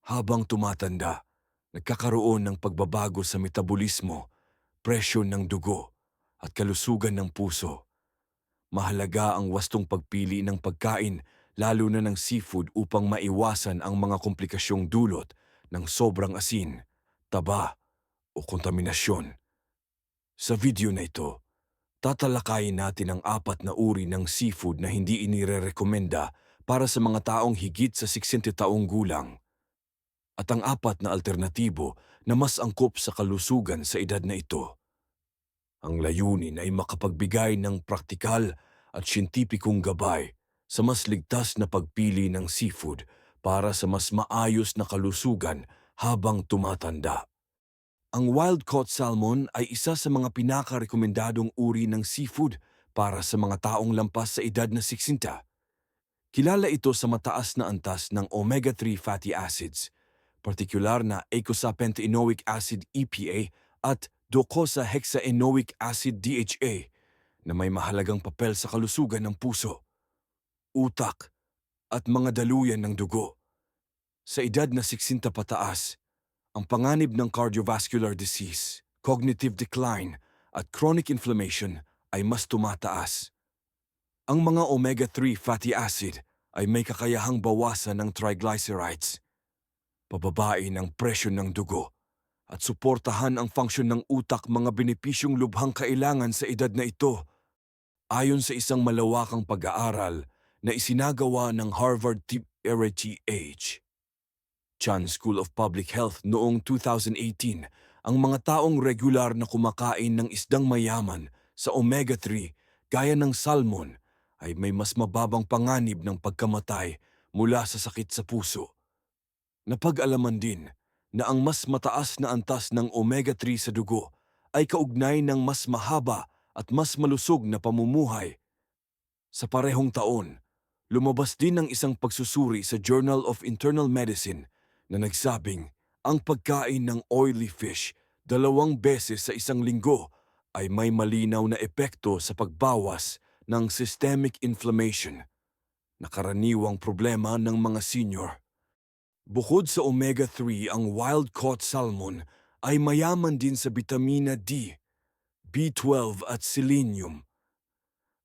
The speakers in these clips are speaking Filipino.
Habang tumatanda, nagkakaroon ng pagbabago sa metabolismo, presyon ng dugo, at kalusugan ng puso. Mahalaga ang wastong pagpili ng pagkain, lalo na ng seafood upang maiwasan ang mga komplikasyong dulot ng sobrang asin, taba o kontaminasyon. Sa video na ito, tatalakayin natin ang 4 na uri ng seafood na hindi inirerekomenda para sa mga taong higit sa 60 taong gulang. At ang 4 na alternatibo na mas angkop sa kalusugan sa edad na ito. Ang layunin ay makapagbigay ng praktikal at siyentipikong gabay sa mas ligtas na pagpili ng seafood para sa mas maayos na kalusugan habang tumatanda. Ang wild-caught salmon ay isa sa mga pinakarekomendadong uri ng seafood para sa mga taong lampas sa edad na 60. Kilala ito sa mataas na antas ng omega-3 fatty acids, partikular na eicosapentaenoic acid EPA at docosahexaenoic acid DHA na may mahalagang papel sa kalusugan ng puso, utak at mga daluyan ng dugo. Sa edad na 60 pataas, ang panganib ng cardiovascular disease, cognitive decline at chronic inflammation ay mas tumataas. Ang mga omega-3 fatty acid ay may kakayahang bawasan ng triglycerides, pababain ang presyon ng dugo, at suportahan ang function ng utak, mga benepisyong lubhang kailangan sa edad na ito. Ayon sa isang malawakang pag-aaral na isinagawa ng Harvard TRTH Chan School of Public Health noong 2018, ang mga taong regular na kumakain ng isdang mayaman sa omega-3 gaya ng salmon ay may mas mababang panganib ng pagkamatay mula sa sakit sa puso. Napag-alaman din na ang mas mataas na antas ng omega-3 sa dugo ay kaugnay ng mas mahaba at mas malusog na pamumuhay. Sa parehong taon, lumabas din ang isang pagsusuri sa Journal of Internal Medicine na nagsabing ang pagkain ng oily fish 2 beses sa isang linggo ay may malinaw na epekto sa pagbawas ng systemic inflammation, na karaniwang problema ng mga senior. Bukod sa omega-3, ang wild-caught salmon ay mayaman din sa bitamina D, B12 at selenium.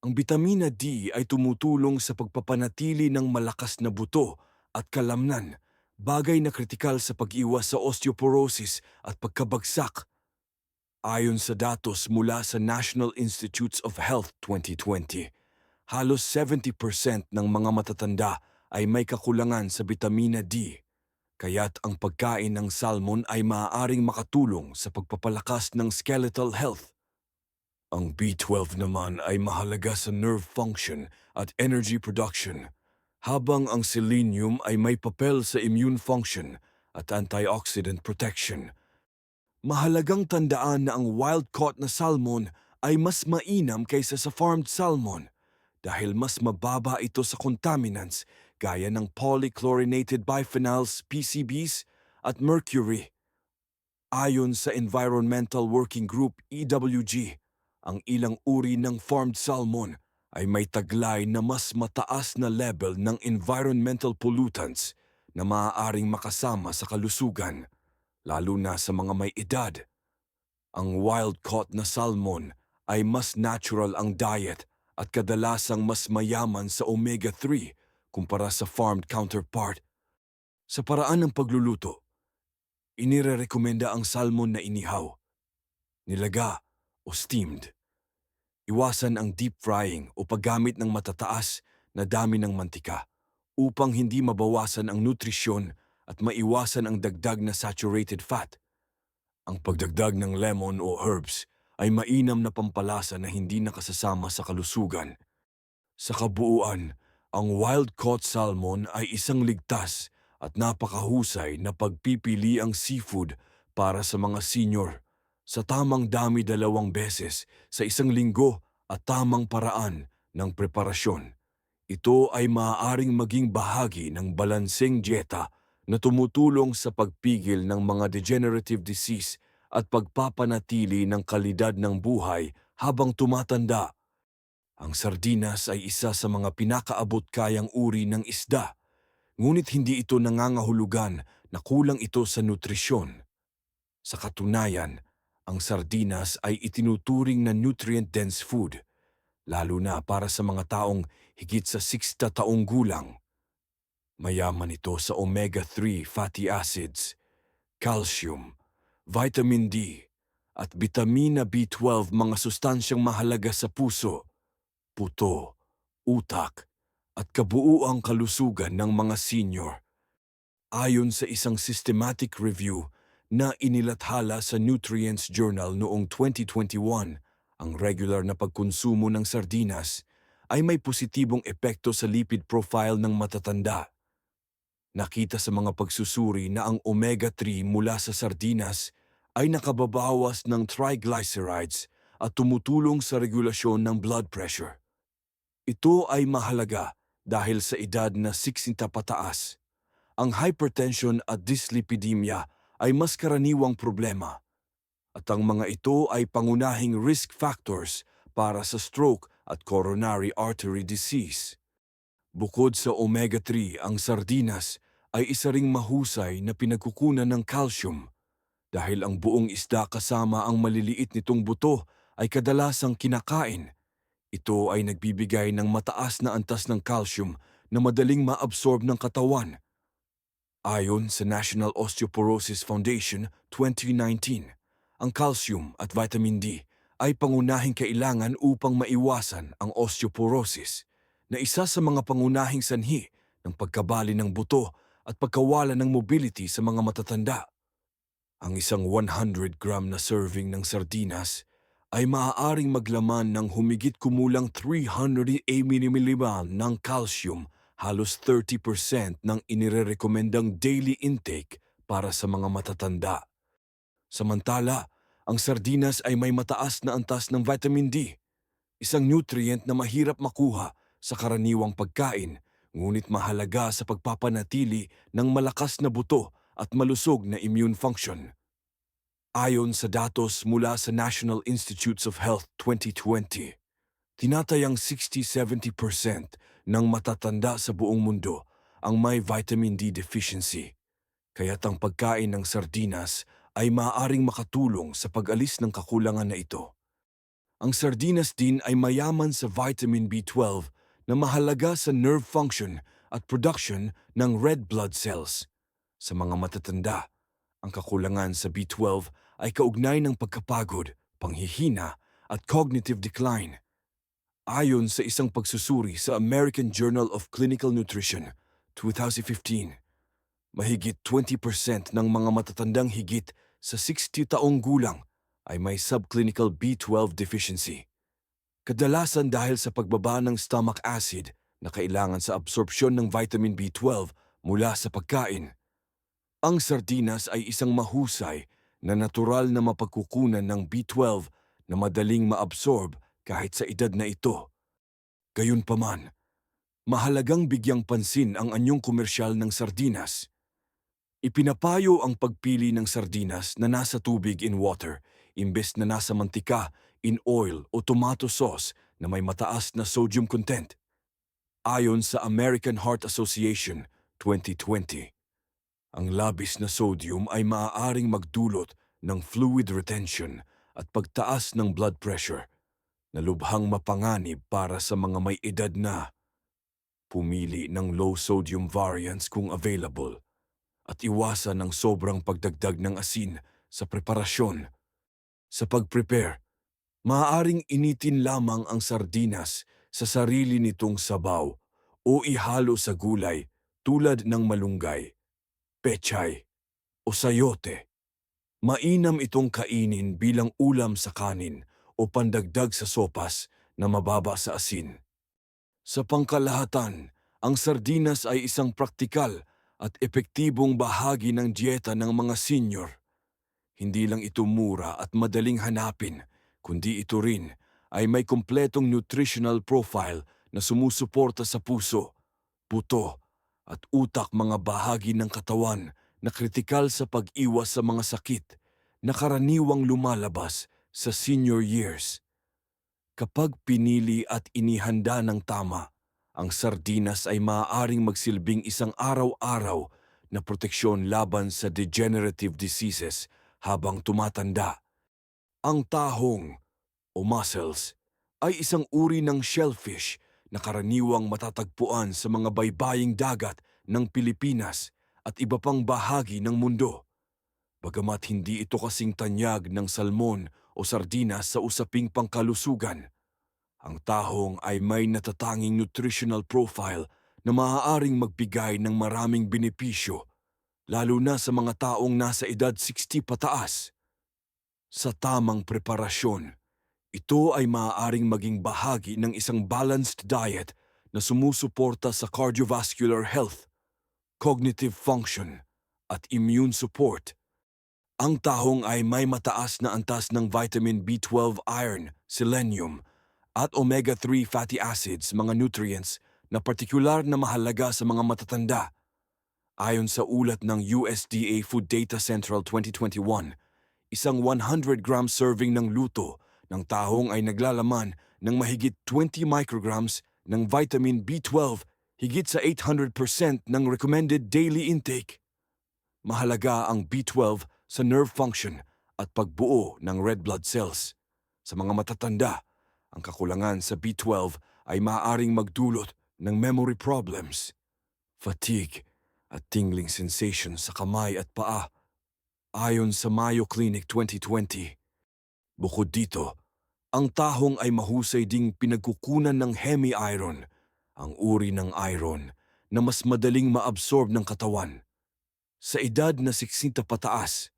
Ang bitamina D ay tumutulong sa pagpapanatili ng malakas na buto at kalamnan, bagay na kritikal sa pag-iwas sa osteoporosis at pagkabagsak. Ayon sa datos mula sa National Institutes of Health 2020, halos 70% ng mga matatanda ay may kakulangan sa bitamina D. Kaya't ang pagkain ng salmon ay maaaring makatulong sa pagpapalakas ng skeletal health. Ang B12 naman ay mahalaga sa nerve function at energy production, habang ang selenium ay may papel sa immune function at antioxidant protection. Mahalagang tandaan na ang wild-caught na salmon ay mas mainam kaysa sa farmed salmon dahil mas mababa ito sa contaminants gaya ng polychlorinated biphenyls PCBs at mercury. Ayon sa Environmental Working Group EWG, ang ilang uri ng farmed salmon ay may taglay na mas mataas na level ng environmental pollutants na maaaring makasama sa kalusugan, lalo na sa mga may edad. Ang wild-caught na salmon ay mas natural ang diet at kadalasang mas mayaman sa omega-3 kumpara sa farmed counterpart. Sa paraan ng pagluluto, inirerekomenda ang salmon na inihaw, nilaga o steamed. Iwasan ang deep frying o paggamit ng matataas na dami ng mantika upang hindi mabawasan ang nutrisyon at maiwasan ang dagdag na saturated fat. Ang pagdagdag ng lemon o herbs ay mainam na pampalasa na hindi nakasasama sa kalusugan. Sa kabuuan, ang wild-caught salmon ay isang ligtas at napakahusay na pagpipiliang seafood para sa mga senior, sa tamang dami 2 beses sa isang linggo at tamang paraan ng preparasyon. Ito ay maaaring maging bahagi ng balanseng dieta na tumutulong sa pagpigil ng mga degenerative disease at pagpapanatili ng kalidad ng buhay habang tumatanda. Ang sardinas ay isa sa mga pinakaabot-kayang uri ng isda, ngunit hindi ito nangangahulugan na kulang ito sa nutrisyon. Sa katunayan, ang sardinas ay itinuturing na nutrient-dense food, lalo na para sa mga taong higit sa 60 taong gulang. Mayaman ito sa omega-3 fatty acids, calcium, vitamin D, at bitamina B12, mga sustansyang mahalaga sa puso, puto, utak, at kabuuang kalusugan ng mga senior. Ayon sa isang systematic review na inilathala sa Nutrients Journal noong 2021, ang regular na pagkonsumo ng sardinas ay may positibong epekto sa lipid profile ng matatanda. Nakita sa mga pagsusuri na ang omega-3 mula sa sardinas ay nakababawas ng triglycerides at tumutulong sa regulasyon ng blood pressure. Ito ay mahalaga dahil sa edad na 60 pataas. Ang hypertension at dyslipidemia ay mas karaniwang problema, at ang mga ito ay pangunahing risk factors para sa stroke at coronary artery disease. Bukod sa omega-3, ang sardinas ay isa ring mahusay na pinagkukunan ng calcium dahil ang buong isda kasama ang maliliit nitong buto ay kadalasang kinakain. Ito ay nagbibigay ng mataas na antas ng calcium na madaling maabsorb ng katawan. Ayon sa National Osteoporosis Foundation 2019, ang calcium at vitamin D ay pangunahing kailangan upang maiwasan ang osteoporosis, na isa sa mga pangunahing sanhi ng pagkabali ng buto at pagkawala ng mobility sa mga matatanda. Ang isang 100-gram na serving ng sardinas ay maaaring maglaman ng humigit kumulang 300 ml ng calcium, halos 30% ng inirerekomendang daily intake para sa mga matatanda. Samantala, ang sardinas ay may mataas na antas ng vitamin D, isang nutrient na mahirap makuha sa karaniwang pagkain, ngunit mahalaga sa pagpapanatili ng malakas na buto at malusog na immune function. Ayon sa datos mula sa National Institutes of Health 2020, tinatayang 60-70% ng matatanda sa buong mundo ang may vitamin D deficiency, kaya't ang pagkain ng sardinas ay maaaring makatulong sa pag-alis ng kakulangan na ito. Ang sardinas din ay mayaman sa vitamin B12 na mahalaga sa nerve function at production ng red blood cells. Sa mga matatanda, ang kakulangan sa B12 ay kaugnay ng pagkapagod, panghihina at cognitive decline. Ayon sa isang pagsusuri sa American Journal of Clinical Nutrition 2015, mahigit 20% ng mga matatandang higit sa 60 taong gulang ay may subclinical B12 deficiency. Kadalasan dahil sa pagbaba ng stomach acid na kailangan sa absorpsyon ng vitamin B12 mula sa pagkain. Ang sardinas ay isang mahusay na natural na mapagkukunan ng B12 na madaling maabsorb kahit sa edad na ito. Gayunpaman, mahalagang bigyang pansin ang anyong komersyal ng sardinas. Ipinapayo ang pagpili ng sardinas na nasa tubig in water imbes na nasa mantika, in oil o tomato sauce na may mataas na sodium content. Ayon sa American Heart Association 2020, ang labis na sodium ay maaaring magdulot ng fluid retention at pagtaas ng blood pressure na lubhang mapanganib para sa mga may edad na. Pumili ng low-sodium variants kung available at iwasan ang sobrang pagdagdag ng asin sa preparasyon. Sa pag-prepare, maaaring initin lamang ang sardinas sa sarili nitong sabaw o ihalo sa gulay tulad ng malunggay, pechay, o sayote. Mainam itong kainin bilang ulam sa kanin o pandagdag sa sopas na mababa sa asin. Sa pangkalahatan, ang sardinas ay isang praktikal at epektibong bahagi ng dieta ng mga senior. Hindi lang ito mura at madaling hanapin, kundi ito rin ay may kumpletong nutritional profile na sumusuporta sa puso, buto, at utak, mga bahagi ng katawan na kritikal sa pag-iwas sa mga sakit na karaniwang lumalabas sa senior years. Kapag pinili at inihanda ng tama, ang sardinas ay maaaring magsilbing isang araw-araw na proteksyon laban sa degenerative diseases habang tumatanda. Ang tahong o mussels ay isang uri ng shellfish na karaniwang matatagpuan sa mga baybaying dagat ng Pilipinas at iba pang bahagi ng mundo. Bagamat hindi ito kasing tanyag ng salmon o sardinas sa usaping pangkalusugan, ang tahong ay may natatanging nutritional profile na maaaring magbigay ng maraming benepisyo, lalo na sa mga taong nasa edad 60 pataas. Sa tamang preparasyon, ito ay maaaring maging bahagi ng isang balanced diet na sumusuporta sa cardiovascular health, cognitive function, at immune support. Ang tahong ay may mataas na antas ng vitamin B12, iron, selenium, at omega-3 fatty acids, mga nutrients na partikular na mahalaga sa mga matatanda. Ayon sa ulat ng USDA Food Data Central 2021, isang 100-gram serving ng luto ng tahong ay naglalaman ng mahigit 20 micrograms ng vitamin B12, higit sa 800% ng recommended daily intake. Mahalaga ang B12 sa nerve function at pagbuo ng red blood cells. Sa mga matatanda, ang kakulangan sa B12 ay maaaring magdulot ng memory problems, fatigue, at tingling sensation sa kamay at paa, ayon sa Mayo Clinic 2020. Bukod dito, ang tahong ay mahusay ding pinagkukunan ng hemi-iron, ang uri ng iron na mas madaling maabsorb ng katawan. Sa edad na 60 pataas,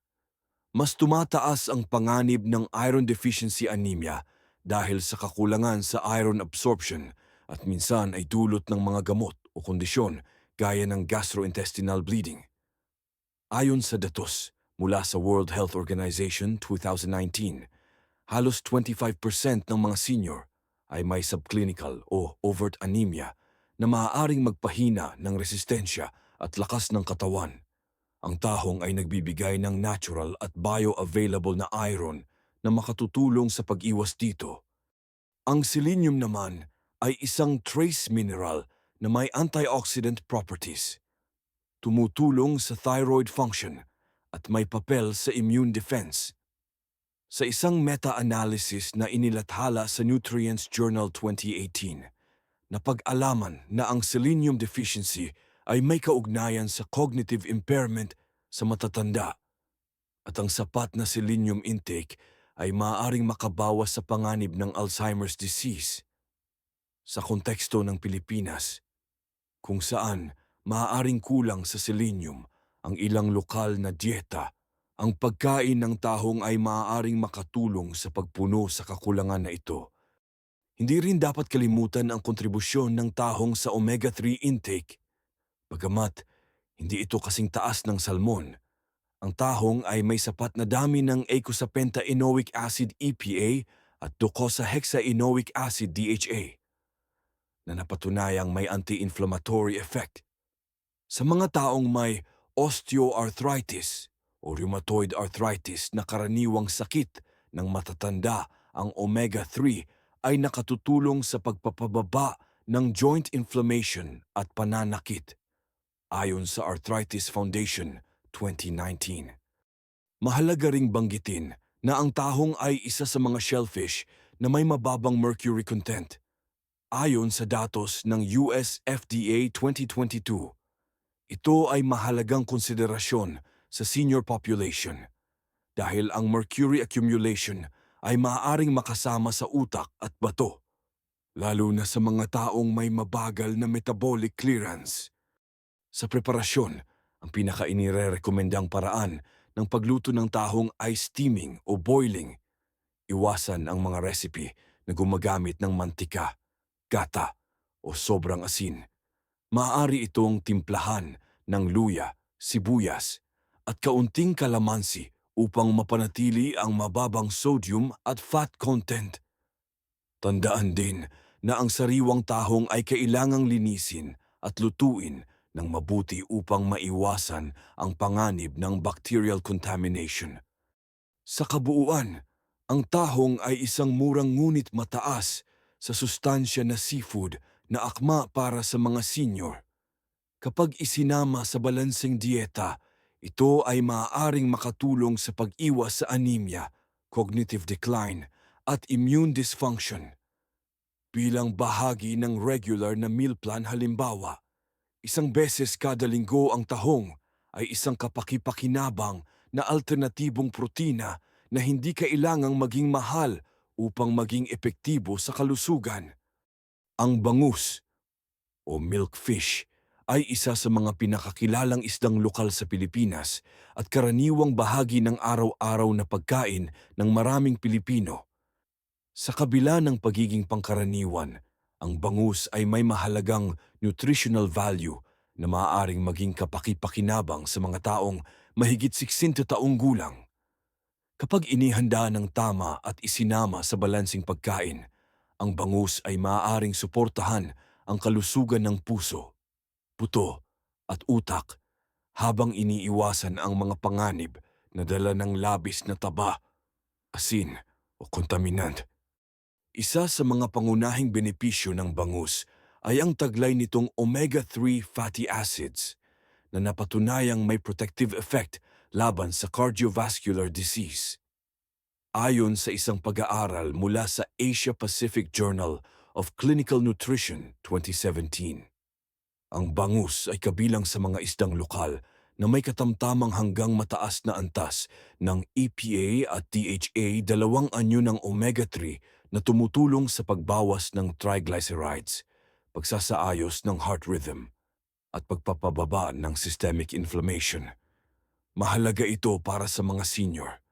mas tumataas ang panganib ng iron deficiency anemia dahil sa kakulangan sa iron absorption at minsan ay dulot ng mga gamot o kondisyon gaya ng gastrointestinal bleeding. Ayon sa datos mula sa World Health Organization 2019, halos 25% ng mga senior ay may subclinical o overt anemia na maaaring magpahina ng resistensya at lakas ng katawan. Ang tahong ay nagbibigay ng natural at bioavailable na iron na makatutulong sa pag-iwas dito. Ang selenium naman ay isang trace mineral na may antioxidant properties. Tumutulong sa thyroid function at may papel sa immune defense. Sa isang meta-analysis na inilathala sa Nutrients Journal 2018, napag-alaman na ang selenium deficiency ay may kaugnayan sa cognitive impairment sa matatanda at ang sapat na selenium intake ay maaaring makabawas sa panganib ng Alzheimer's disease. Sa konteksto ng Pilipinas, kung saan maaaring kulang sa selenium ang ilang lokal na dieta, ang pagkain ng tahong ay maaaring makatulong sa pagpuno sa kakulangan na ito. Hindi rin dapat kalimutan ang kontribusyon ng tahong sa omega-3 intake. Bagamat hindi ito kasing taas ng salmon, ang tahong ay may sapat na dami ng eicosapentaenoic acid EPA at docosahexaenoic acid DHA na napatunayang may anti-inflammatory effect. Sa mga taong may osteoarthritis o rheumatoid arthritis na karaniwang sakit ng matatanda, ang omega-3 ay nakatutulong sa pagpapababa ng joint inflammation at pananakit, ayon sa Arthritis Foundation 2019. Mahalaga ring banggitin na ang tahong ay isa sa mga shellfish na may mababang mercury content. Ayon sa datos ng US FDA 2022, ito ay mahalagang konsiderasyon sa senior population dahil ang mercury accumulation ay maaaring makasama sa utak at bato, lalo na sa mga taong may mabagal na metabolic clearance. Sa preparasyon, ang pinaka-inirekomendang paraan ng pagluto ng tahong ay steaming o boiling. Iwasan ang mga recipe na gumagamit ng mantika, gata o sobrang asin. Maaari itong timplahan ng luya, sibuyas at kaunting kalamansi upang mapanatili ang mababang sodium at fat content. Tandaan din na ang sariwang tahong ay kailangang linisin at lutuin ng mabuti upang maiwasan ang panganib ng bacterial contamination. Sa kabuuan, ang tahong ay isang murang ngunit mataas sa sustansya na seafood na akma para sa mga senior. Kapag isinama sa balanseng dieta, ito ay maaaring makatulong sa pag-iwas sa anemia, cognitive decline, at immune dysfunction. Bilang bahagi ng regular na meal plan halimbawa, isang beses kada linggo ang tahong ay isang kapaki-pakinabang na alternatibong protina na hindi kailangang maging mahal upang maging epektibo sa kalusugan. Ang bangus o milkfish ay isa sa mga pinakakilalang isdang lokal sa Pilipinas at karaniwang bahagi ng araw-araw na pagkain ng maraming Pilipino. Sa kabila ng pagiging pangkaraniwan, ang bangus ay may mahalagang nutritional value na maaaring maging kapaki-pakinabang sa mga taong mahigit 60 taong gulang. Kapag inihanda ng tama at isinama sa balansing pagkain, ang bangus ay maaaring suportahan ang kalusugan ng puso, buto at utak habang iniiwasan ang mga panganib na dala ng labis na taba, asin o kontaminant. Isa sa mga pangunahing benepisyo ng bangus ay ang taglay nitong omega-3 fatty acids na napatunayang may protective effect laban sa cardiovascular disease. Ayon sa isang pag-aaral mula sa Asia Pacific Journal of Clinical Nutrition 2017, ang bangus ay kabilang sa mga isdang lokal na may katamtamang hanggang mataas na antas ng EPA at DHA, dalawang anyo ng omega-3 na tumutulong sa pagbawas ng triglycerides, pagsasaayos ng heart rhythm, at pagpapababa ng systemic inflammation. Mahalaga ito para sa mga senior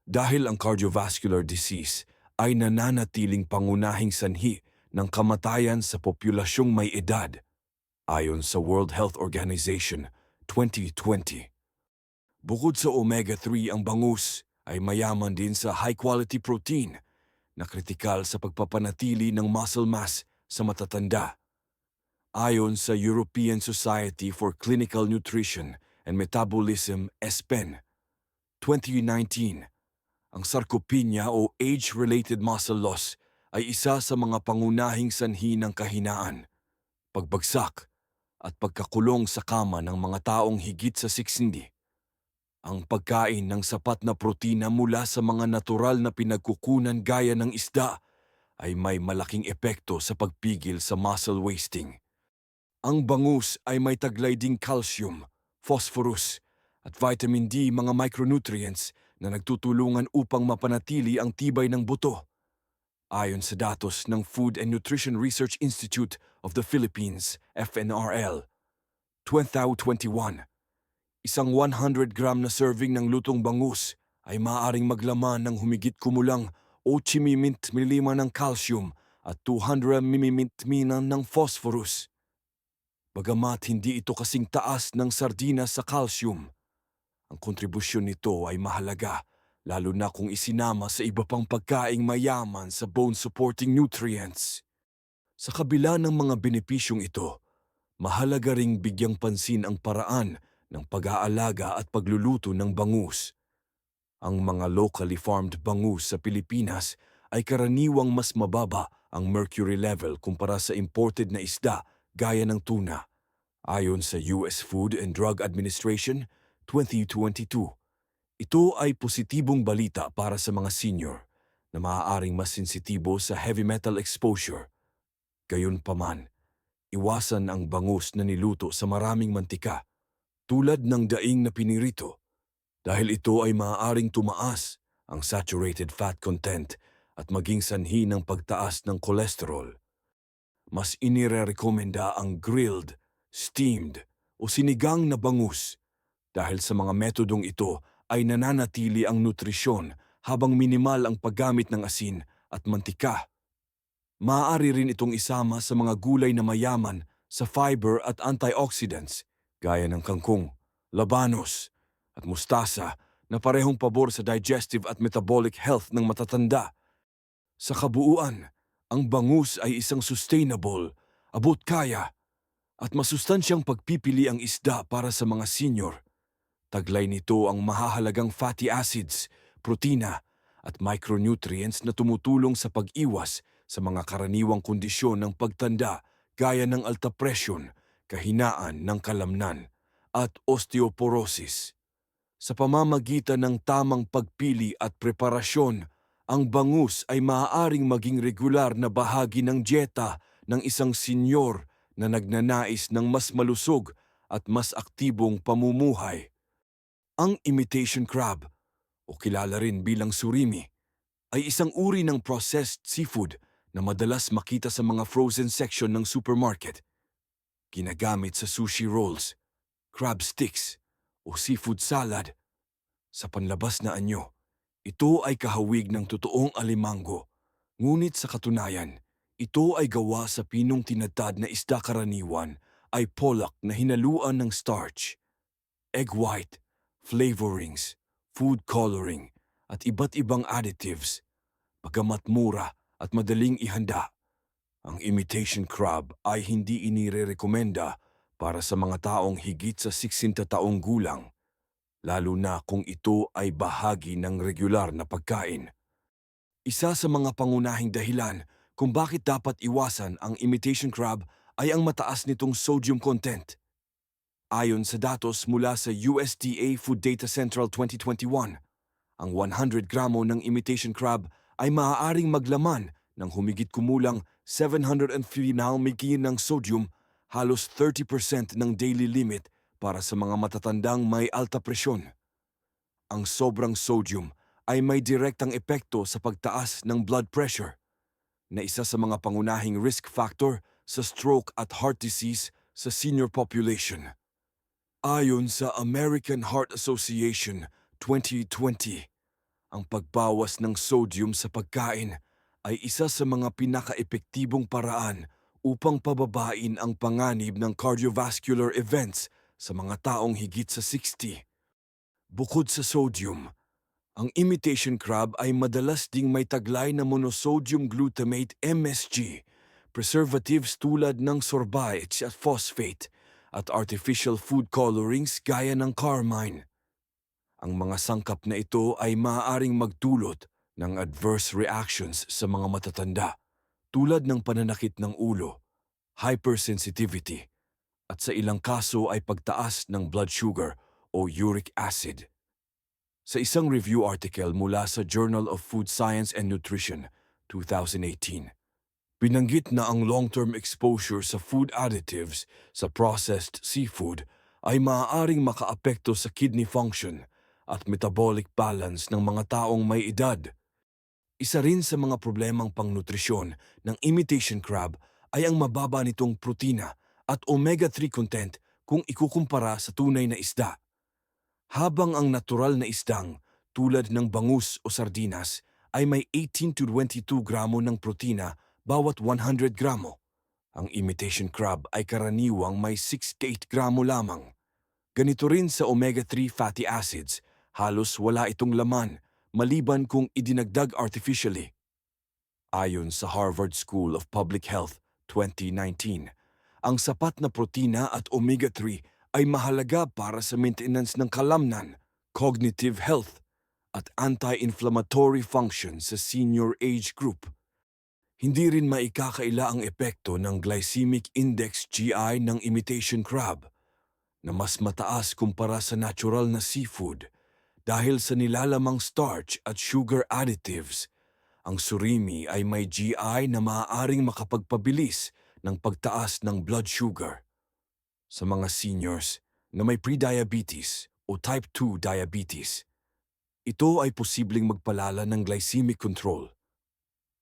dahil ang cardiovascular disease ay nananatiling pangunahing sanhi ng kamatayan sa populasyong may edad, ayon sa World Health Organization 2020. Bukod sa omega-3, ang bangus ay mayaman din sa high-quality protein na kritikal sa pagpapanatili ng muscle mass sa matatanda. Ayon sa European Society for Clinical Nutrition and Metabolism (ESPEN) 2019, ang sarcopenia o age-related muscle loss ay isa sa mga pangunahing sanhi ng kahinaan, pagbagsak, at pagkakulong sa kama ng mga taong higit sa 60. Ang pagkain ng sapat na protina mula sa mga natural na pinagkukunan gaya ng isda ay may malaking epekto sa pagpigil sa muscle wasting. Ang bangus ay may taglay ding calcium, phosphorus, at vitamin D, mga micronutrients na nagtutulungan upang mapanatili ang tibay ng buto. Ayon sa datos ng Food and Nutrition Research Institute of the Philippines, FNRL, 2021, isang 100 gram na serving ng lutong bangus ay maaaring maglaman ng humigit kumulang 8 ml ng calcium at 200 ml ng phosphorus. Bagamat hindi ito kasing taas ng sardinas sa calcium, ang kontribusyon nito ay mahalaga, lalo na kung isinama sa iba pang pagkaing mayaman sa bone-supporting nutrients. Sa kabila ng mga benepisyong ito, mahalaga ring bigyang pansin ang paraan ng pag-aalaga at pagluluto ng bangus. Ang mga locally farmed bangus sa Pilipinas ay karaniwang mas mababa ang mercury level kumpara sa imported na isda gaya ng tuna. Ayon sa US Food and Drug Administration 2022, ito ay positibong balita para sa mga senior na maaaring mas sensitibo sa heavy metal exposure. Gayunpaman, iwasan ang bangus na niluto sa maraming mantika, tulad ng daing na pinirito, dahil ito ay maaaring tumaas ang saturated fat content at maging sanhi ng pagtaas ng kolesterol. Mas inirekomenda ang grilled, steamed o sinigang na bangus dahil sa mga metodong ito ay nananatili ang nutrisyon habang minimal ang paggamit ng asin at mantika. Maaari rin itong isama sa mga gulay na mayaman sa fiber at antioxidants gaya ng kangkong, labanos, at mustasa na parehong pabor sa digestive at metabolic health ng matatanda. Sa kabuuan, ang bangus ay isang sustainable, abot-kaya, at masustansyang pagpipili ang isda para sa mga senior. Taglay nito ang mahahalagang fatty acids, protina, at micronutrients na tumutulong sa pag-iwas sa mga karaniwang kondisyon ng pagtanda gaya ng alta presyon, kahinaan ng kalamnan, at osteoporosis. Sa pamamagitan ng tamang pagpili at preparasyon, ang bangus ay maaaring maging regular na bahagi ng dieta ng isang senyor na nagnanais ng mas malusog at mas aktibong pamumuhay. Ang imitation crab, o kilala rin bilang surimi, ay isang uri ng processed seafood na madalas makita sa mga frozen section ng supermarket. Ginagamit sa sushi rolls, crab sticks, o seafood salad. Sa panlabas na anyo, ito ay kahawig ng totoong alimango. Ngunit sa katunayan, ito ay gawa sa pinong tinadtad na isda, karaniwan ay pollock na hinaluan ng starch, egg white, flavorings, food coloring, at iba't ibang additives. Bagamat mura at madaling ihanda, ang imitation crab ay hindi inirerekomenda para sa mga taong higit sa 60 taong gulang, lalo na kung ito ay bahagi ng regular na pagkain. Isa sa mga pangunahing dahilan kung bakit dapat iwasan ang imitation crab ay ang mataas nitong sodium content. Ayon sa datos mula sa USDA Food Data Central 2021, ang 100 gramo ng imitation crab ay maaaring maglaman ng humigit kumulang 703 ng sodium, halos 30% ng daily limit para sa mga matatandang may alta presyon. Ang sobrang sodium ay may direktang epekto sa pagtaas ng blood pressure, na isa sa mga pangunahing risk factor sa stroke at heart disease sa senior population. Ayon sa American Heart Association 2020, ang pagbawas ng sodium sa pagkain ay isa sa mga pinaka-epektibong paraan upang pababain ang panganib ng cardiovascular events sa mga taong higit sa 60. Bukod sa sodium, ang imitation crab ay madalas ding may taglay na monosodium glutamate (MSG), preservatives tulad ng sorbate at phosphate, at artificial food colorings gaya ng carmine. Ang mga sangkap na ito ay maaaring magdulot ng adverse reactions sa mga matatanda, tulad ng pananakit ng ulo, hypersensitivity, at sa ilang kaso ay pagtaas ng blood sugar o uric acid. Sa isang review article mula sa Journal of Food Science and Nutrition, 2018, binanggit na ang long-term exposure sa food additives sa processed seafood ay maaaring makaapekto sa kidney function at metabolic balance ng mga taong may edad. Isa rin sa mga problemang pangnutrisyon ng imitation crab ay ang mababa nitong protina at omega-3 content kung ikukumpara sa tunay na isda. Habang ang natural na isdang, tulad ng bangus o sardinas, ay may 18 to 22 gramo ng protina bawat 100 gramo, ang imitation crab ay karaniwang may 6 to 8 gramo lamang. Ganito rin sa omega-3 fatty acids, halos wala itong laman maliban kung idinagdag artificially. Ayon sa Harvard School of Public Health 2019, ang sapat na protina at omega-3 ay mahalaga para sa maintenance ng kalamnan, cognitive health, at anti-inflammatory function sa senior age group. Hindi rin maikakaila ang epekto ng glycemic index (GI) ng imitation crab, na mas mataas kumpara sa natural na seafood dahil sa nilalamang starch at sugar additives. Ang surimi ay may GI na maaaring makapagpabilis ng pagtaas ng blood sugar. Sa mga seniors na may prediabetes o type 2 diabetes, ito ay posibleng magpalala ng glycemic control.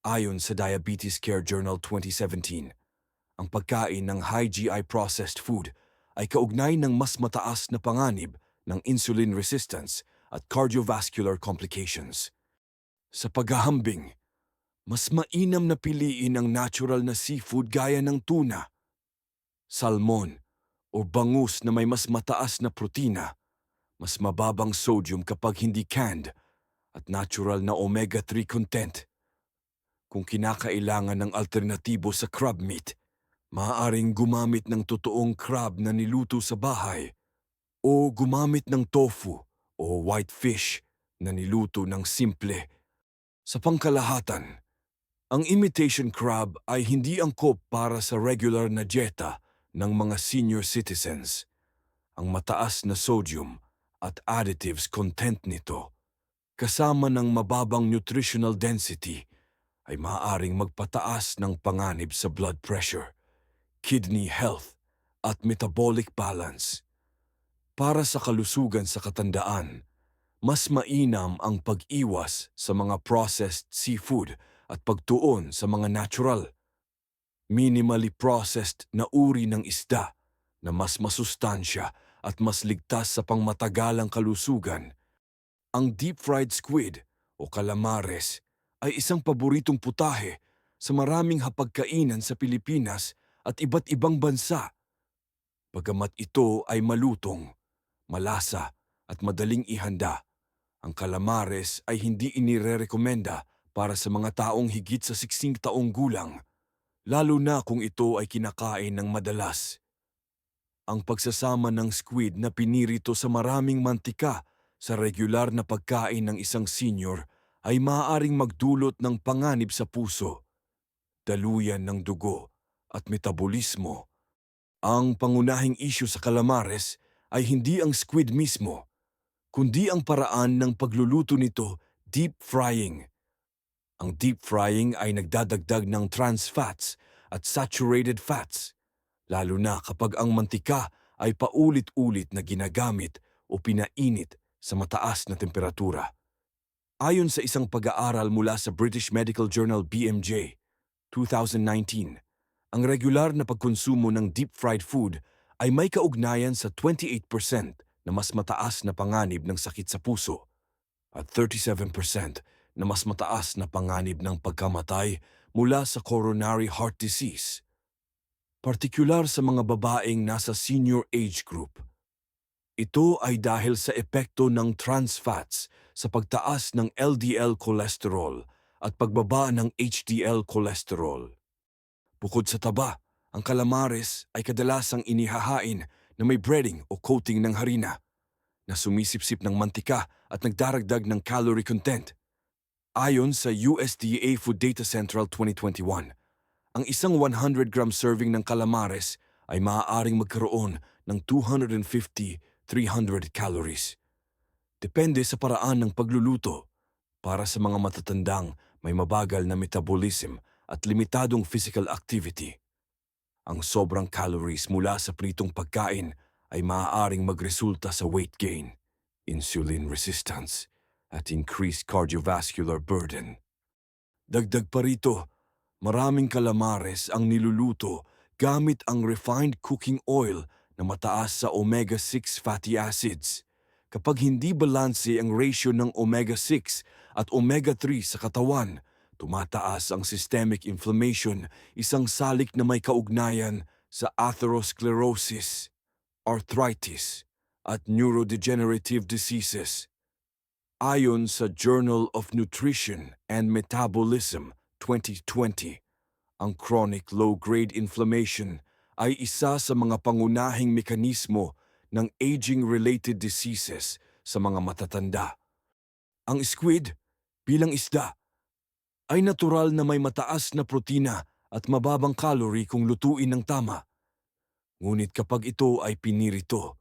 Ayon sa Diabetes Care Journal 2017, ang pagkain ng high GI processed food ay kaugnay ng mas mataas na panganib ng insulin resistance at cardiovascular complications. Sa paghahambing, mas mainam na piliin ang natural na seafood gaya ng tuna, salmon, o bangus na may mas mataas na protina, mas mababang sodium kapag hindi canned, at natural na omega-3 content. Kung kinakailangan ng alternatibo sa crab meat, maaaring gumamit ng totoong crab na niluto sa bahay o gumamit ng tofu o white fish na niluto ng simple. Sa pangkalahatan, ang imitation crab ay hindi angkop para sa regular na dieta ng mga senior citizens. Ang mataas na sodium at additives content nito, kasama ng mababang nutritional density, ay maaaring magpataas ng panganib sa blood pressure, kidney health, at metabolic balance. Para sa kalusugan sa katandaan, mas mainam ang pag-iwas sa mga processed seafood at pagtuon sa mga natural, minimally processed na uri ng isda na mas masustansya at mas ligtas sa pangmatagalang kalusugan. Ang deep-fried squid o calamares ay isang paboritong putahe sa maraming hapagkainan sa Pilipinas at iba't ibang bansa. Bagamat ito ay malutong, malasa at madaling ihanda, ang calamares ay hindi inirerekomenda para sa mga taong higit sa 60 taong gulang, lalo na kung ito ay kinakain ng madalas. Ang pagsasama ng squid na pinirito sa maraming mantika sa regular na pagkain ng isang senior ay maaaring magdulot ng panganib sa puso, daluyan ng dugo at metabolismo. Ang pangunahing isyu sa calamares ay hindi ang squid mismo, kundi ang paraan ng pagluluto nito, deep frying. Ang deep frying ay nagdadagdag ng trans fats at saturated fats, lalo na kapag ang mantika ay paulit-ulit na ginagamit o pinainit sa mataas na temperatura. Ayon sa isang pag-aaral mula sa British Medical Journal BMJ, 2019, ang regular na pagkonsumo ng deep-fried food ay may kaugnayan sa 28% na mas mataas na panganib ng sakit sa puso at 37% na mas mataas na panganib ng pagkamatay mula sa coronary heart disease, partikular sa mga babaeng nasa senior age group. Ito ay dahil sa epekto ng trans fats sa pagtaas ng LDL cholesterol at pagbaba ng HDL cholesterol. Bukod sa taba, ang calamares ay kadalasang inihahain na may breading o coating ng harina, na sumisipsip ng mantika at nagdaragdag ng calorie content. Ayon sa USDA Food Data Central 2021, ang isang 100-gram serving ng calamares ay maaaring magkaroon ng 250-300 calories. Depende sa paraan ng pagluluto. Para sa mga matatandang may mabagal na metabolism at limitadong physical activity, ang sobrang calories mula sa pritong pagkain ay maaaring magresulta sa weight gain, insulin resistance, at increased cardiovascular burden. Dagdag pa rito, maraming calamares ang niluluto gamit ang refined cooking oil na mataas sa omega-6 fatty acids. Kapag hindi balanse ang ratio ng omega-6 at omega-3 sa katawan, tumataas ang systemic inflammation, isang salik na may kaugnayan sa atherosclerosis, arthritis, at neurodegenerative diseases. Ayon sa Journal of Nutrition and Metabolism 2020, ang chronic low-grade inflammation ay isa sa mga pangunahing mekanismo ng aging-related diseases sa mga matatanda. Ang squid, bilang isda, ay natural na may mataas na protina at mababang calorie kung lutuin ng tama. Ngunit kapag ito ay pinirito,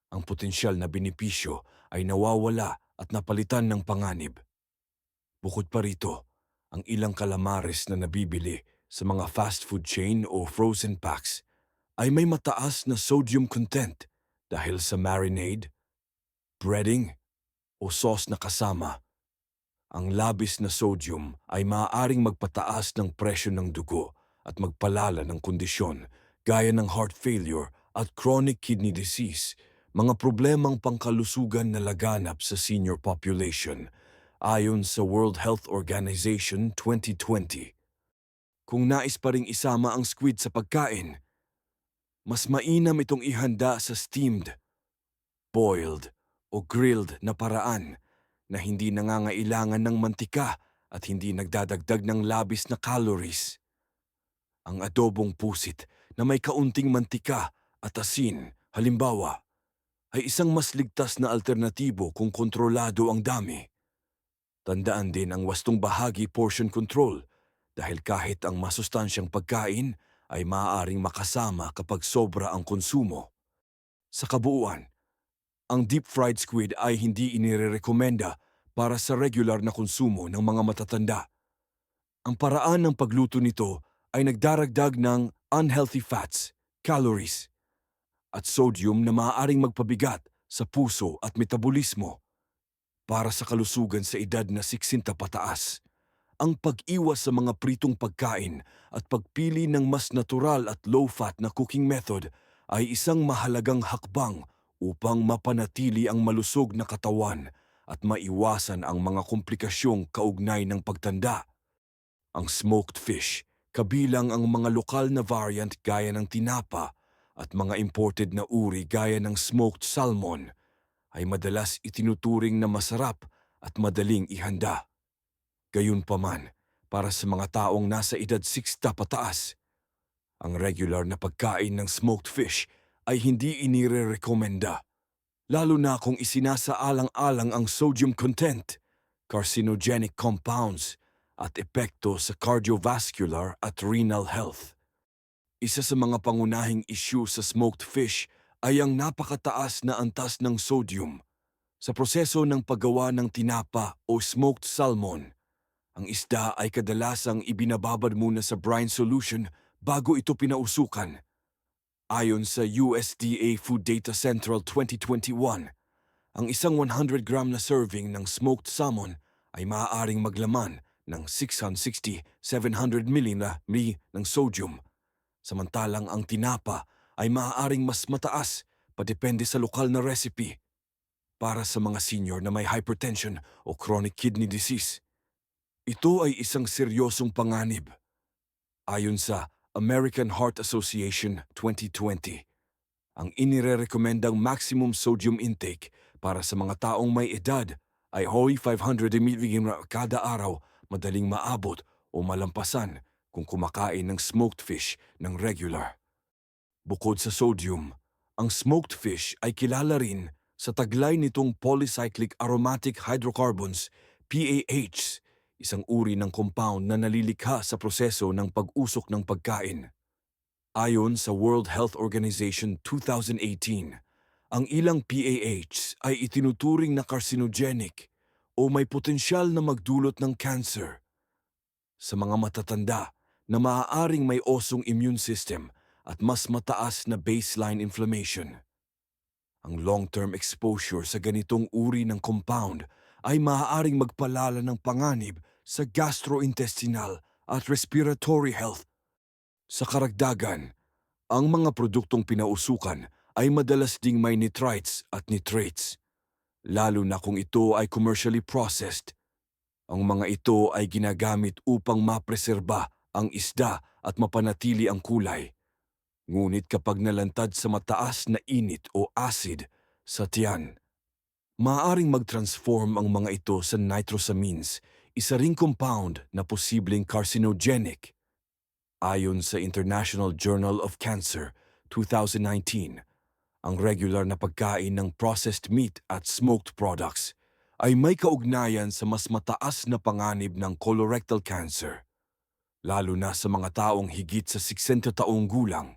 ang potensyal na benepisyo ay nawawala at napalitan ng panganib. Bukod pa rito, ang ilang calamares na nabibili sa mga fast food chain o frozen packs ay may mataas na sodium content dahil sa marinade, breading, o sauce na kasama. Ang labis na sodium ay maaaring magpataas ng presyo ng dugo at magpalala ng kondisyon gaya ng heart failure at chronic kidney disease, mga problemang pangkalusugan na laganap sa senior population, ayon sa World Health Organization 2020. Kung nais pa ring isama ang squid sa pagkain, mas mainam itong ihanda sa steamed, boiled o grilled na paraan na hindi nangangailangan ng mantika at hindi nagdadagdag ng labis na calories. Ang adobong pusit na may kaunting mantika at asin, halimbawa, ay isang mas ligtas na alternatibo kung kontrolado ang dami. Tandaan din ang wastong bahagi portion control dahil kahit ang masustansyang pagkain ay maaaring makasama kapag sobra ang konsumo. Sa kabuuan, ang deep-fried squid ay hindi inirerekomenda para sa regular na konsumo ng mga matatanda. Ang paraan ng pagluto nito ay nagdaragdag ng unhealthy fats, calories, at sodium na maaaring magpabigat sa puso at metabolismo para sa kalusugan sa edad na 60 pataas. Ang pag-iwas sa mga pritong pagkain at pagpili ng mas natural at low-fat na cooking method ay isang mahalagang hakbang upang mapanatili ang malusog na katawan at maiwasan ang mga komplikasyong kaugnay ng pagtanda. Ang smoked fish, kabilang ang mga lokal na variant gaya ng tinapa at mga imported na uri gaya ng smoked salmon, ay madalas itinuturing na masarap at madaling ihanda. Gayunpaman, para sa mga taong nasa edad 60 pataas, ang regular na pagkain ng smoked fish ay hindi inirerekomenda, lalo na kung isinasaalang-alang ang sodium content, carcinogenic compounds, at epekto sa cardiovascular at renal health. Isa sa mga pangunahing issue sa smoked fish ay ang napakataas na antas ng sodium. Sa proseso ng paggawa ng tinapa o smoked salmon, ang isda ay kadalasang ibinababad muna sa brine solution bago ito pinausukan. Ayon sa USDA Food Data Central 2021, ang isang 100 gram na serving ng smoked salmon ay maaaring maglaman ng 660-700 mg ng sodium, samantalang ang tinapa ay maaaring mas mataas pa depende sa lokal na recipe. Para sa mga senior na may hypertension o chronic kidney disease, ito ay isang seryosong panganib. Ayon sa American Heart Association 2020, ang inirerekomendang maximum sodium intake para sa mga taong may edad ay 500 mg kada araw, madaling maabot o malampasan kung kumakain ng smoked fish ng regular. Bukod sa sodium, ang smoked fish ay kilala rin sa taglay nitong polycyclic aromatic hydrocarbons, PAH, isang uri ng compound na nalilikha sa proseso ng pag-usok ng pagkain. Ayon sa World Health Organization 2018, ang ilang PAH ay itinuturing na carcinogenic o may potensyal na magdulot ng cancer. Sa mga matatanda na maaaring may osong immune system at mas mataas na baseline inflammation, ang long-term exposure sa ganitong uri ng compound ay maaaring magpalala ng panganib sa gastrointestinal at respiratory health. Sa karagdagan, ang mga produktong pinausukan ay madalas ding may nitrites at nitrates, lalo na kung ito ay commercially processed. Ang mga ito ay ginagamit upang mapreserba ang isda at mapanatili ang kulay. Ngunit kapag nalantad sa mataas na init o acid sa tiyan, maaaring mag-transform ang mga ito sa nitrosamines, isa ring compound na posibleng carcinogenic. Ayon sa International Journal of Cancer 2019, ang regular na pagkain ng processed meat at smoked products ay may kaugnayan sa mas mataas na panganib ng colorectal cancer, lalo na sa mga taong higit sa 60 taong gulang.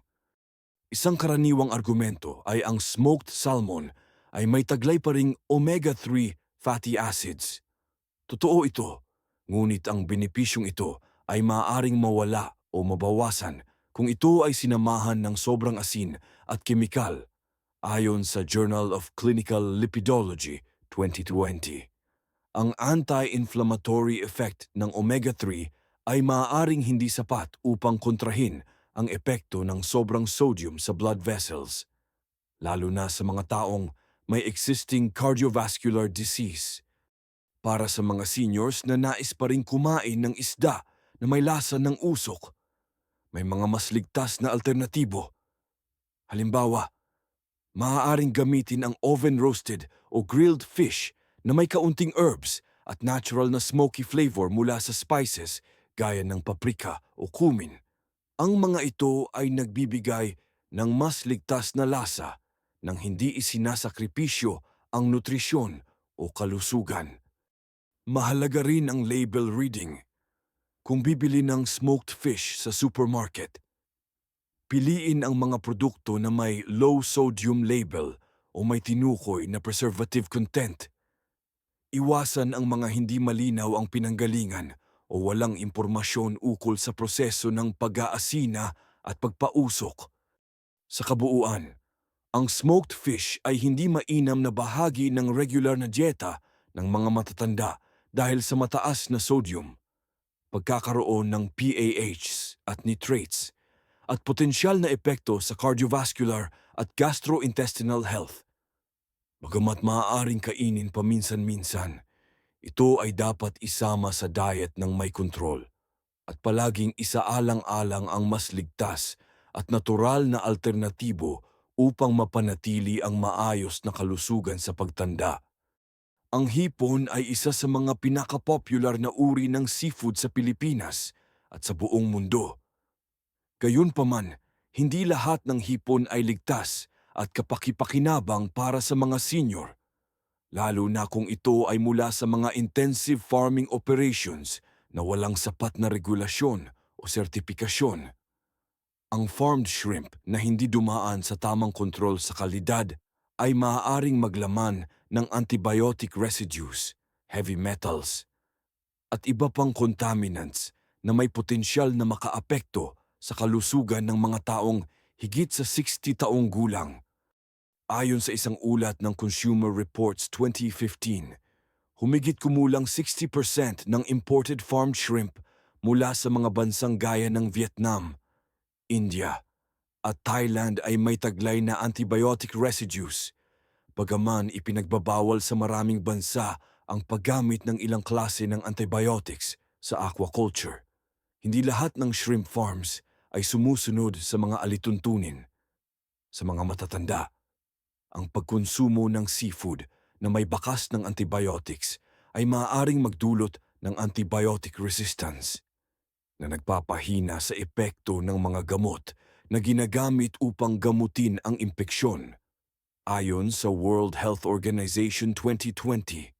Isang karaniwang argumento ay ang smoked salmon ay may taglay pa ring omega-3 fatty acids. Totoo ito, ngunit ang benepisyong ito ay maaaring mawala o mabawasan kung ito ay sinamahan ng sobrang asin at kemikal, ayon sa Journal of Clinical Lipidology 2020. Ang anti-inflammatory effect ng omega-3 ay maaaring hindi sapat upang kontrahin ang epekto ng sobrang sodium sa blood vessels, lalo na sa mga taong may existing cardiovascular disease. Para sa mga seniors na nais pa rin kumain ng isda na may lasa ng usok, may mga mas ligtas na alternatibo. Halimbawa, maaaring gamitin ang oven-roasted o grilled fish na may kaunting herbs at natural na smoky flavor mula sa spices gaya ng paprika o cumin. Ang mga ito ay nagbibigay ng mas ligtas na lasa nang hindi isinasakripisyo ang nutrisyon o kalusugan. Mahalaga rin ang label reading. Kung bibili ng smoked fish sa supermarket, Piliin ang mga produkto na may low sodium label o may tinukoy na preservative content. Iwasan ang mga hindi malinaw ang pinanggalingan o walang impormasyon ukol sa proseso ng pag-aasina at pagpausok. Sa kabuuan, ang smoked fish ay hindi mainam na bahagi ng regular na dieta ng mga matatanda dahil sa mataas na sodium, pagkakaroon ng PAHs at nitrates, at potensyal na epekto sa cardiovascular at gastrointestinal health. Bagamat maaaring kainin paminsan-minsan, ito ay dapat isama sa diet ng may kontrol at palaging isaalang-alang ang mas ligtas at natural na alternatibo upang mapanatili ang maayos na kalusugan sa pagtanda. Ang hipon ay isa sa mga pinakapopular na uri ng seafood sa Pilipinas at sa buong mundo. Gayunpaman, hindi lahat ng hipon ay ligtas at kapaki-pakinabang para sa mga senior, lalo na kung ito ay mula sa mga intensive farming operations na walang sapat na regulasyon o sertipikasyon. Ang farmed shrimp na hindi dumaan sa tamang kontrol sa kalidad ay maaaring maglaman ng antibiotic residues, heavy metals, at iba pang contaminants na may potensyal na makaapekto sa kalusugan ng mga taong higit sa 60 taong gulang. Ayon sa isang ulat ng Consumer Reports 2015, humigit kumulang 60% ng imported farmed shrimp mula sa mga bansang gaya ng Vietnam, India, at Thailand ay may taglay na antibiotic residues. Bagaman ipinagbabawal sa maraming bansa ang paggamit ng ilang klase ng antibiotics sa aquaculture, hindi lahat ng shrimp farms ay sumusunod sa mga alituntunin. Sa mga matatanda, ang pagkonsumo ng seafood na may bakas ng antibiotics ay maaaring magdulot ng antibiotic resistance na nagpapahina sa epekto ng mga gamot na ginagamit upang gamutin ang impeksyon. Ayon sa World Health Organization 2020,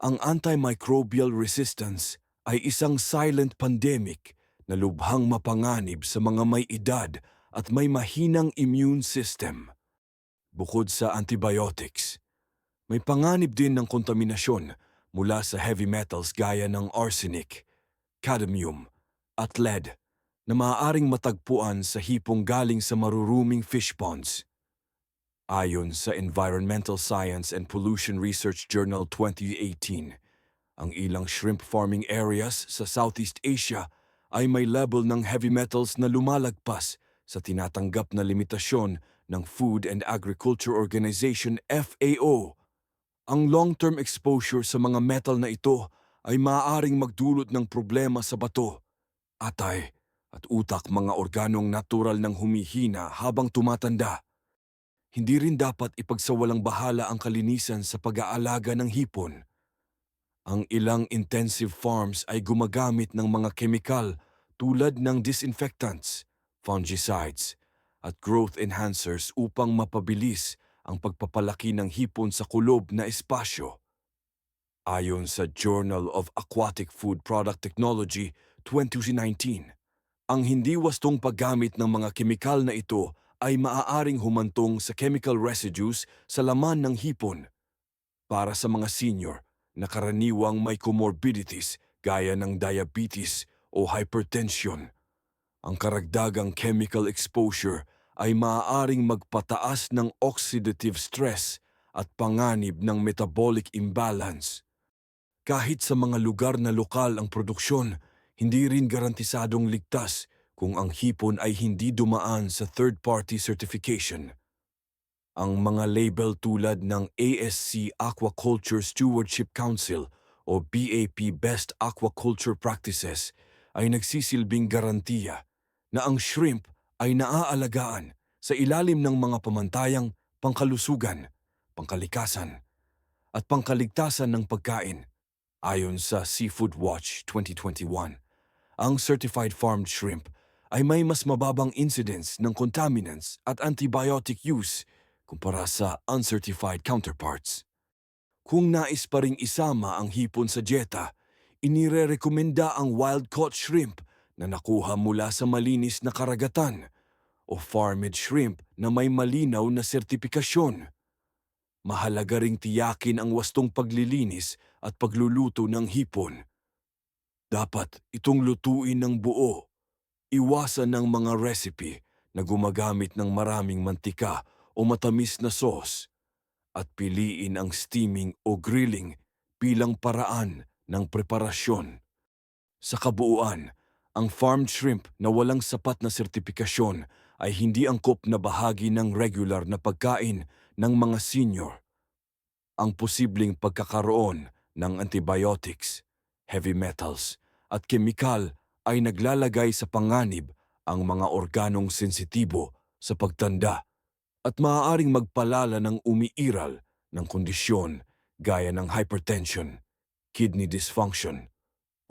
ang antimicrobial resistance ay isang silent pandemic na lubhang mapanganib sa mga may edad at may mahinang immune system. Bukod sa antibiotics, may panganib din ng kontaminasyon mula sa heavy metals gaya ng arsenic, cadmium, at lead na maaaring matagpuan sa hipong galing sa maruruming fish ponds. Ayon sa Environmental Science and Pollution Research Journal 2018, ang ilang shrimp farming areas sa Southeast Asia ay may level ng heavy metals na lumalagpas sa tinatanggap na limitasyon ng Food and Agriculture Organization FAO. Ang long-term exposure sa mga metal na ito ay maaaring magdulot ng problema sa bato, atay, at utak, mga organong natural ng humihina habang tumatanda. Hindi rin dapat ipagsawalang bahala ang kalinisan sa pag-aalaga ng hipon. Ang ilang intensive farms ay gumagamit ng mga kemikal tulad ng disinfectants, fungicides, at growth enhancers upang mapabilis ang pagpapalaki ng hipon sa kulob na espasyo. Ayon sa Journal of Aquatic Food Product Technology 2019, ang hindi wastong paggamit ng mga kemikal na ito ay maaaring humantong sa chemical residues sa laman ng hipon. Para sa mga senior na karaniwang may comorbidities gaya ng diabetes o hypertension, ang karagdagang chemical exposure ay maaaring magpataas ng oxidative stress at panganib ng metabolic imbalance. Kahit sa mga lugar na lokal ang produksyon, hindi rin garantisadong ligtas kung ang hipon ay hindi dumaan sa third-party certification. Ang mga label tulad ng ASC Aquaculture Stewardship Council o BAP Best Aquaculture Practices ay nagsisilbing garantiya na ang shrimp ay naaalagaan sa ilalim ng mga pamantayang pangkalusugan, pangkalikasan, at pangkaligtasan ng pagkain. Ayon sa Seafood Watch 2021, ang certified farmed shrimp ay may mas mababang incidence ng contaminants at antibiotic use kumpara sa uncertified counterparts. Kung nais pa ring isama ang hipon sa dieta, inirerekomenda ang wild-caught shrimp na nakuha mula sa malinis na karagatan o farmed shrimp na may malinaw na sertipikasyon. Mahalaga ring tiyakin ang wastong paglilinis at pagluluto ng hipon. Dapat itong lutuin ng buo. Iwasan ng mga recipe na gumagamit ng maraming mantika o matamis na sauce at piliin ang steaming o grilling bilang paraan ng preparasyon. Sa kabuuan, ang farmed shrimp na walang sapat na sertipikasyon ay hindi angkop na bahagi ng regular na pagkain ng mga senior. Ang posibleng pagkakaroon ng antibiotics, heavy metals, at kemikal ay naglalagay sa panganib ang mga organong sensitibo sa pagtanda at maaaring magpalala ng umiiral ng kondisyon gaya ng hypertension, kidney dysfunction,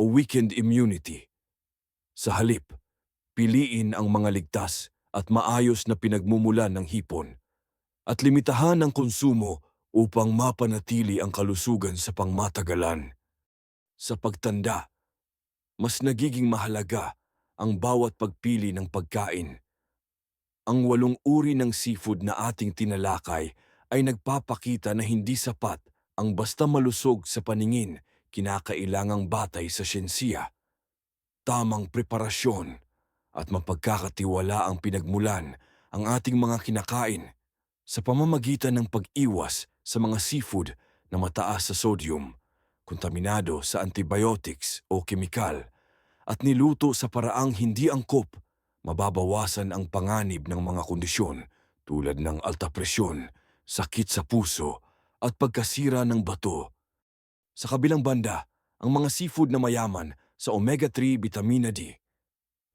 o weakened immunity. Sa halip, piliin ang mga ligtas at maayos na pinagmumulan ng hipon at limitahan ang konsumo upang mapanatili ang kalusugan sa pangmatagalan. Sa pagtanda, mas nagiging mahalaga ang bawat pagpili ng pagkain. Ang 8 uri ng seafood na ating tinalakay ay nagpapakita na hindi sapat ang basta malusog sa paningin, kinakailangang batay sa siyensiya. Tamang preparasyon at mapagkakatiwala ang pinagmulan ang ating mga kinakain sa pamamagitan ng pag-iwas sa mga seafood na mataas sa sodium, kontaminado sa antibiotics o kemikal, at niluto sa paraang hindi angkop, mababawasan ang panganib ng mga kondisyon tulad ng alta presyon, sakit sa puso, at pagkasira ng bato. Sa kabilang banda, ang mga seafood na mayaman sa omega-3, vitamina D,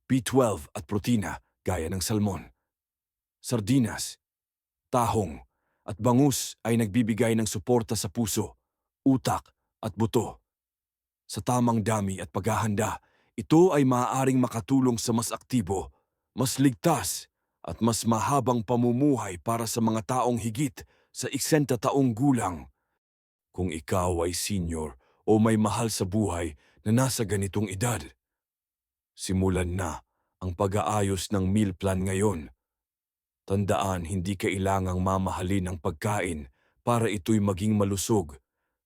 B12 at protina gaya ng salmon, sardinas, tahong, at bangus ay nagbibigay ng suporta sa puso, utak at buto. Sa tamang dami at paghahanda, ito ay maaaring makatulong sa mas aktibo, mas ligtas, at mas mahabang pamumuhay para sa mga taong higit sa 60 taong gulang. Kung ikaw ay senior o may mahal sa buhay na nasa ganitong edad, simulan na ang pag-aayos ng meal plan ngayon. Tandaan, hindi kailangang mamahalin ang pagkain para ito'y maging malusog.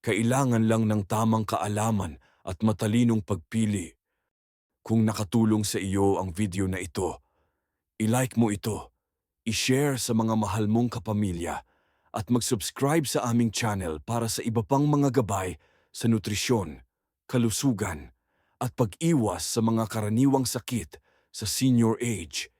Kailangan lang ng tamang kaalaman at matalinong pagpili. Kung nakatulong sa iyo ang video na ito, i-like mo ito, i-share sa mga mahal mong kapamilya, at mag-subscribe sa aming channel para sa iba pang mga gabay sa nutrisyon, kalusugan, at pag-iwas sa mga karaniwang sakit sa senior age.